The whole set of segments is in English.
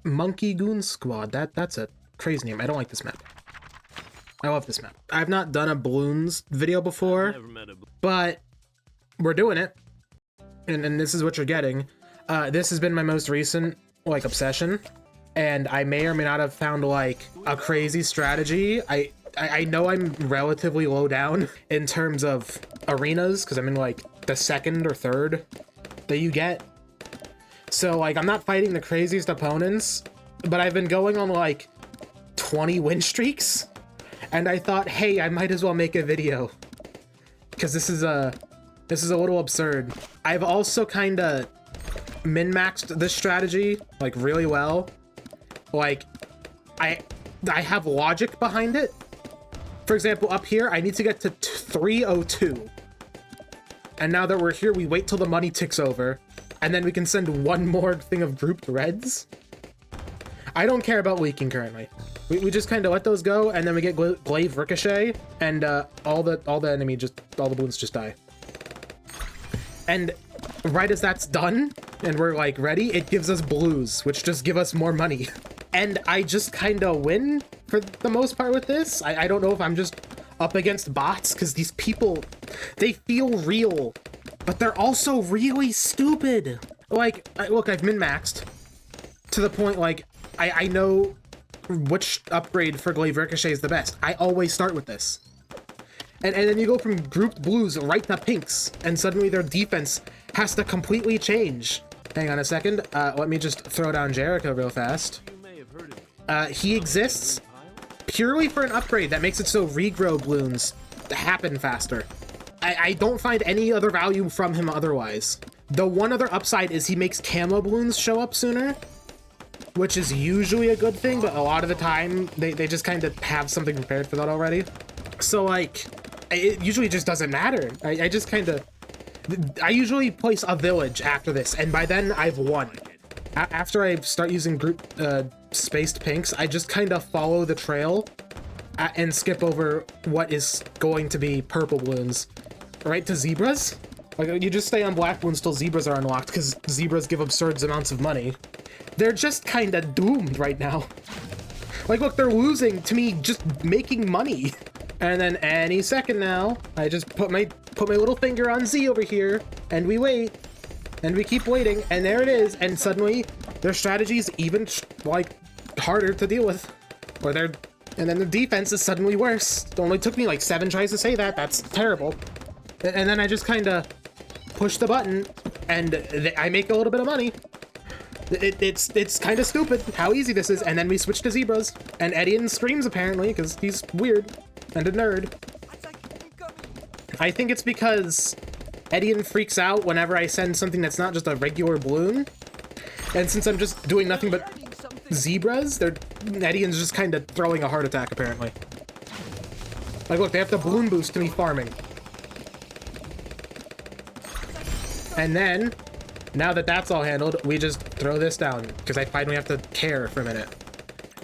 Monkey Goon Squad. That's a crazy name. I don't like this map. I love this map. I've not done a bloons video before, but we're doing it. And this is what you're getting. This has been my most recent, like, obsession. And I may or may not have found, like, a crazy strategy. I know I'm relatively low down in terms of arenas, because I'm in, like, the second or third that you get. So, like, I'm not fighting the craziest opponents, but I've been going on, like, 20 win streaks. And I thought, hey, I might as well make a video. Because this is a little absurd. I've also kind of min-maxed this strategy, like, really well. Like, I have logic behind it. For example, up here, I need to get to 302. And now that we're here, we wait till the money ticks over. And then we can send one more thing of grouped reds. I don't care about leaking currently. We just kind of let those go, and then we get glaive ricochet, and all the balloons just die. And right as that's done, and we're like ready, it gives us blues, which just give us more money. And I just kind of win for the most part with this. I don't know if I'm just up against bots, because these people, they feel real, but they're also really stupid. Like, look, I've min-maxed to the point, like, I know which upgrade for glaive ricochet is the best. I always start with this. And then you go from grouped blues right to pinks, and suddenly their defense has to completely change. Hang on a second. Let me just throw down Jericho real fast. He exists purely for an upgrade that makes it so regrow bloons happen faster. I don't find any other value from him otherwise. The one other upside is he makes camo bloons show up sooner, which is usually a good thing, but a lot of the time they just kind of have something prepared for that already. So, like, it usually just doesn't matter. I usually place a village after this, and by then I've won. After I start using group spaced pinks, I just kind of follow the trail and skip over what is going to be purple balloons. Right to zebras? Like, you just stay on black balloons till zebras are unlocked, because zebras give absurd amounts of money. They're just kind of doomed right now. Like, look, they're losing to me just making money. And then any second now, I just put my little finger on Z over here, and we wait, and we keep waiting, and there it is, and suddenly their strategy is even, like, harder to deal with. And then the defense is suddenly worse. It only took me like 7 tries to say that. That's terrible. And then I just kind of push the button, and I make a little bit of money. It's kind of stupid how easy this is. And then we switch to zebras, and Edian screams apparently because he's weird and a nerd. I think it's because Edian freaks out whenever I send something that's not just a regular balloon. And since I'm just doing nothing but zebras, Edian's just kind of throwing a heart attack apparently. Like, look, they have to balloon boost to me farming. And then, now that that's all handled, we just throw this down, because I finally have to care for a minute.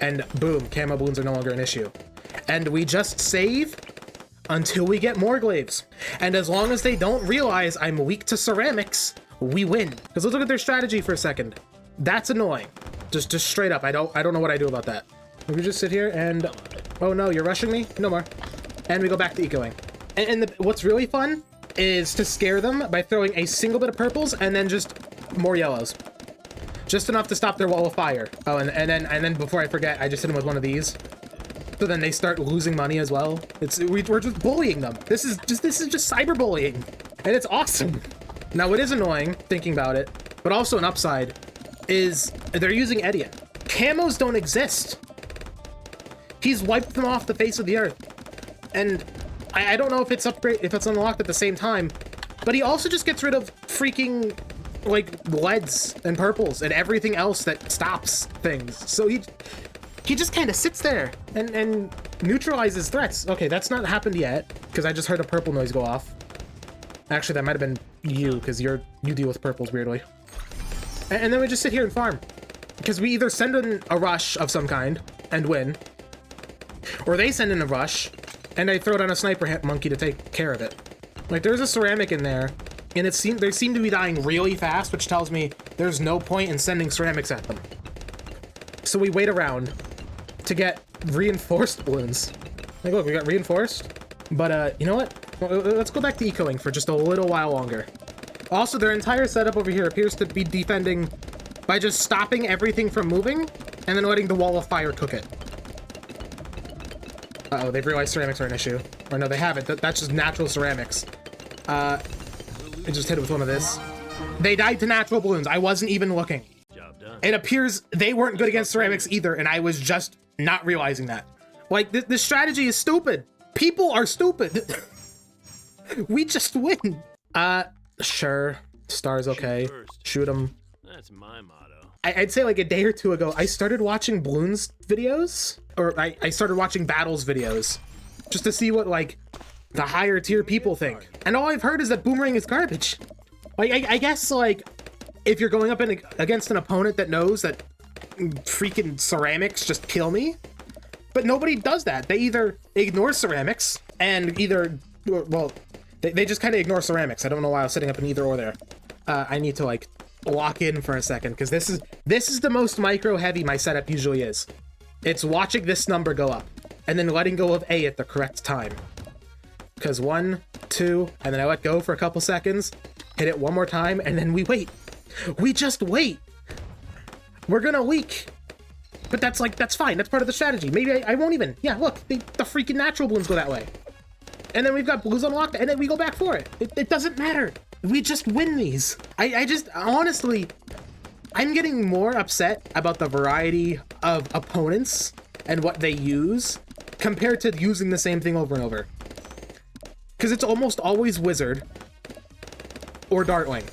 And boom, camo balloons are no longer an issue. And we just save until we get more glaives. And as long as they don't realize I'm weak to ceramics, we win. Because let's look at their strategy for a second. That's annoying. Just straight up, I don't know what I do about that. We just sit here and, oh no, you're rushing me? No more. And we go back to ecoing. And what's really fun is to scare them by throwing a single bit of purples and then just more yellows. Just enough to stop their wall of fire. Oh, and then before I forget, I just hit them with one of these. So then they start losing money as well. We're just bullying them. This is just cyberbullying. And it's awesome. Now, what is annoying, thinking about it, but also an upside, is they're using Edian. Camos don't exist. He's wiped them off the face of the earth. And I don't know if it's unlocked at the same time, but he also just gets rid of freaking, like, leads and purples and everything else that stops things. So he just kind of sits there and neutralizes threats. Okay, that's not happened yet, because I just heard a purple noise go off. Actually, that might have been you, because you deal with purples weirdly. And then we just sit here and farm, because we either send in a rush of some kind and win, or they send in a rush and I throw down a sniper monkey to take care of it. Like, there's a ceramic in there, and they seem to be dying really fast, which tells me there's no point in sending ceramics at them. So we wait around to get reinforced balloons. Like, look, we got reinforced. But, you know what? Well, let's go back to ecoing for just a little while longer. Also, their entire setup over here appears to be defending by just stopping everything from moving and then letting the wall of fire cook it. Uh-oh, they've realized ceramics are an issue. Or no, they haven't. That's just natural ceramics. I just hit it with one of this. They died to natural balloons. I wasn't even looking. Job done. It appears they weren't good against ceramics either, and I was just not realizing that. Like, this strategy is stupid. People are stupid. We just win. Sure. Star's okay. Shoot him. That's my motto. I'd say like a day or two ago, I started watching bloons videos, or I started watching battles videos, just to see what like the higher tier people think. And all I've heard is that Boomerang is garbage. Like, I guess like if you're going up against an opponent that knows that freaking ceramics just kill me, but nobody does that. They either ignore ceramics and well, they just kind of ignore ceramics. I don't know why I was setting up an either or there. I need to like lock in for a second because this is the most micro heavy my setup usually is. It's watching this number go up and then letting go of A at the correct time. Because 1, 2, and then I let go for a couple seconds, hit it one more time, and then we wait. We just wait. We're gonna leak. But that's fine. That's part of the strategy. Maybe I won't even. Yeah, look, the freaking natural balloons go that way. And then we've got blues unlocked, and then we go back for it. It doesn't matter. We just win these. I just, honestly, I'm getting more upset about the variety of opponents and what they use compared to using the same thing over and over. Because it's almost always Wizard or Dartwing.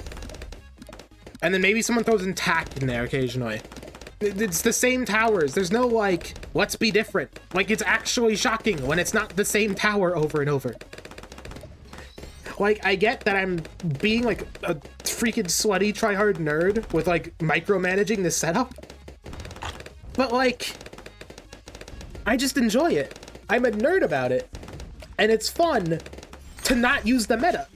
And then maybe someone throws in Tack in there occasionally. It's the same towers. There's no, like, let's be different. Like, it's actually shocking when it's not the same tower over and over. Like, I get that I'm being, like, a freaking sweaty tryhard nerd with, like, micromanaging this setup. But, like, I just enjoy it. I'm a nerd about it. And it's fun to not use the meta.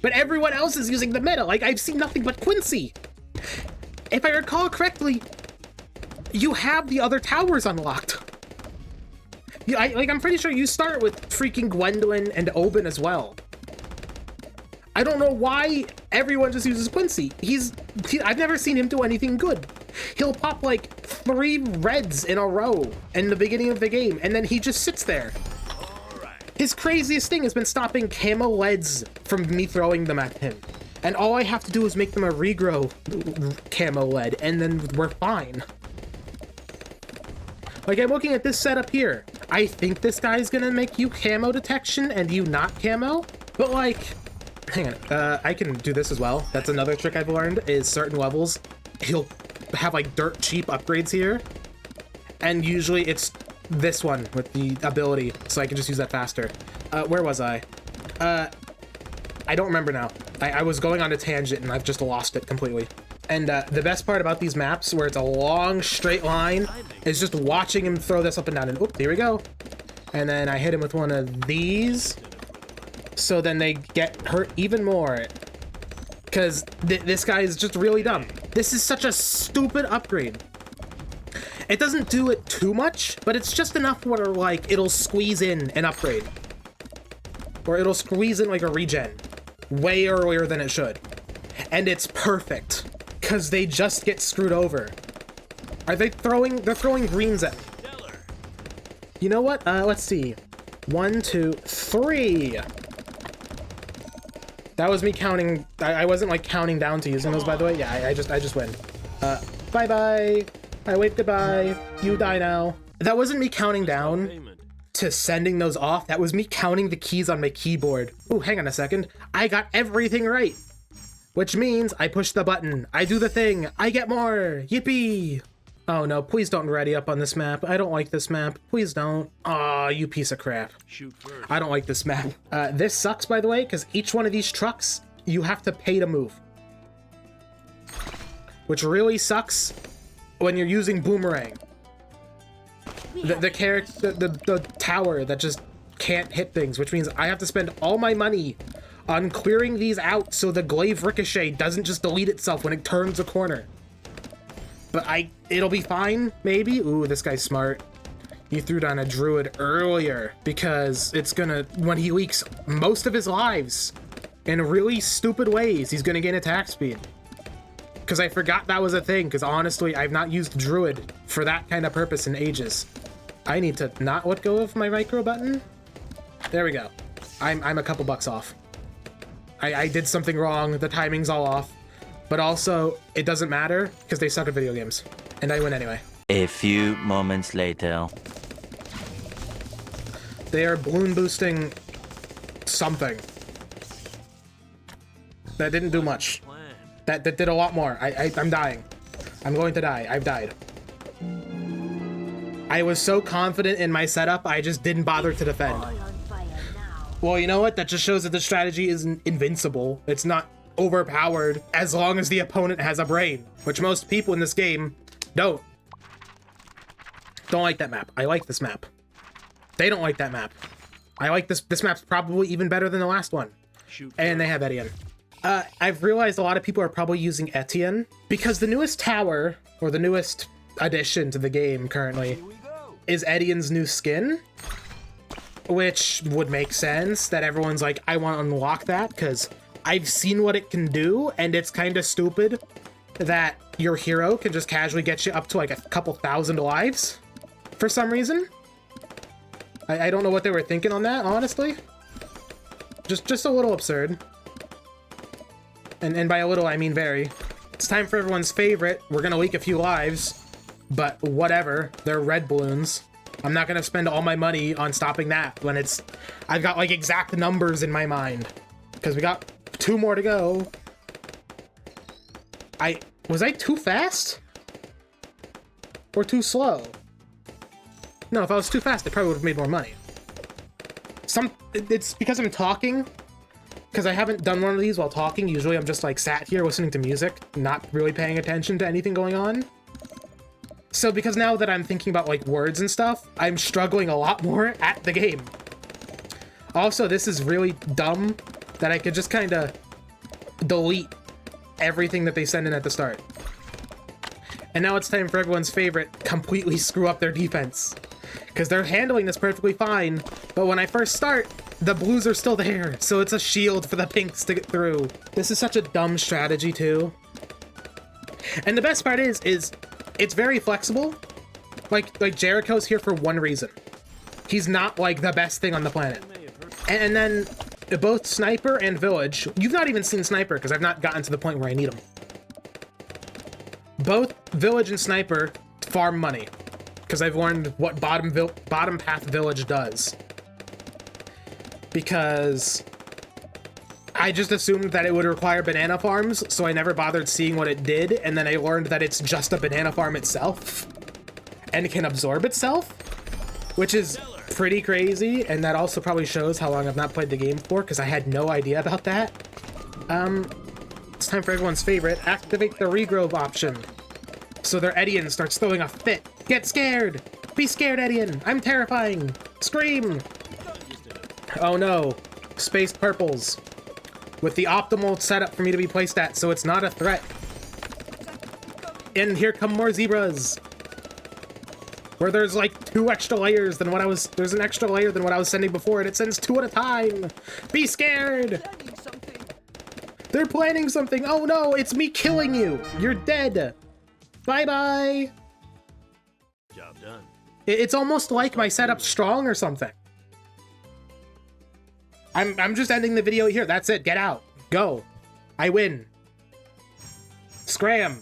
But everyone else is using the meta. Like, I've seen nothing but Quincy. If I recall correctly, you have the other towers unlocked. Yeah, I'm pretty sure you start with freaking Gwendolyn and Oben as well. I don't know why everyone just uses Quincy. I've never seen him do anything good. He'll pop like 3 reds in a row in the beginning of the game, and then he just sits there. His craziest thing has been stopping camo leads from me throwing them at him. And all I have to do is make them a regrow camo lead, and then we're fine. Like, I'm looking at this setup here. I think this guy's gonna make you camo detection and you not camo, but like, hang on, I can do this as well. That's another trick I've learned, is certain levels, he'll have like dirt cheap upgrades here, and usually it's this one with the ability, so I can just use that faster. Where was I? I don't remember now. I was going on a tangent and I've just lost it completely. And the best part about these maps, where it's a long straight line, is just watching him throw this up and down. And oop, here we go. And then I hit him with one of these. So then they get hurt even more. Because this guy is just really dumb. This is such a stupid upgrade. It doesn't do it too much, but it's just enough where like it'll squeeze in an upgrade. Or it'll squeeze in like a regen. Way earlier than it should. And it's perfect. Because they just get screwed over. Are they throwing... They're throwing greens at me. You know what? Let's see. 1, 2, 3. That was me counting... I wasn't, like, counting down to using those, by the way. Yeah, I just win. Bye-bye. I wave goodbye. You die now. That wasn't me counting down to sending those off. That was me counting the keys on my keyboard. Ooh, hang on a second. I got everything right. Which means I push the button. I do the thing. I get more. Yippee. Oh no, please don't ready up on this map. I don't like this map. Please don't. Aw, you piece of crap. Shoot first. I don't like this map. This sucks, by the way, because each one of these trucks, you have to pay to move. Which really sucks when you're using Boomerang. The tower that just can't hit things, which means I have to spend all my money on clearing these out so the glaive ricochet doesn't just delete itself when it turns a corner. But it'll be fine, maybe? Ooh, this guy's smart. He threw down a druid earlier because it's gonna, when he leaks most of his lives in really stupid ways, he's gonna gain attack speed. Because I forgot that was a thing, because honestly, I've not used druid for that kind of purpose in ages. I need to not let go of my micro button. There we go. I'm a couple bucks off. I did something wrong, the timing's all off. But also, it doesn't matter, because they suck at video games. And I win anyway. A few moments later. They are balloon boosting something. That didn't do much. That did a lot more. I'm dying. I'm going to die. I've died. I was so confident in my setup, I just didn't bother to defend. Well, you know what? That just shows that the strategy isn't invincible. It's not overpowered as long as the opponent has a brain, which most people in this game don't. Don't like that map. I like this map. They don't like that map. I like this. This map's probably even better than the last one. And they have Etienne. I've realized a lot of people are probably using Etienne because the newest tower, or the newest addition to the game currently, is Etienne's new skin, which would make sense that everyone's like, I want to unlock that because I've seen what it can do, and it's kind of stupid that your hero can just casually get you up to like a couple thousand lives for some reason. I don't know what they were thinking on that, honestly. Just a little absurd. And by a little, I mean very. It's time for everyone's favorite. We're gonna leak a few lives, but whatever. They're red balloons. I'm not gonna spend all my money on stopping that when I've got like exact numbers in my mind. Because we got 2 more to go. Was I too fast? Or too slow? No, if I was too fast, I probably would have made more money. It's because I'm talking. Because I haven't done one of these while talking. Usually I'm just like sat here listening to music, not really paying attention to anything going on. So because now that I'm thinking about like words and stuff, I'm struggling a lot more at the game. Also, this is really dumb that I could just kind of delete everything that they send in at the start. And now it's time for everyone's favorite, completely screw up their defense. Because they're handling this perfectly fine, but when I first start, the blues are still there, so it's a shield for the pinks to get through. This is such a dumb strategy, too. And the best part is it's very flexible. Like Jericho's here for one reason. He's not, like, the best thing on the planet. And then both Sniper and Village, you've not even seen Sniper, because I've not gotten to the point where I need him. Both Village and Sniper farm money, because I've learned what bottom path Village does. Because I just assumed that it would require banana farms, so I never bothered seeing what it did, and then I learned that it's just a banana farm itself, and it can absorb itself, which is pretty crazy, and that also probably shows how long I've not played the game for, because I had no idea about that. It's time for everyone's favorite, activate the regrove option. So their Etienne starts throwing a fit. Get scared! Be scared, Etienne! I'm terrifying! Scream! Oh no, spaced purples. With the optimal setup for me to be placed at, so it's not a threat. And here come more zebras. Where there's like 2 extra layers than what there's an extra layer than what I was sending before, and it sends 2 at a time. Be scared! They're planning something. Oh no, it's me killing you. You're dead. Bye-bye. Job done. It's almost like my setup's strong or something. I'm just ending the video here. That's it. Get out. Go. I win. Scram.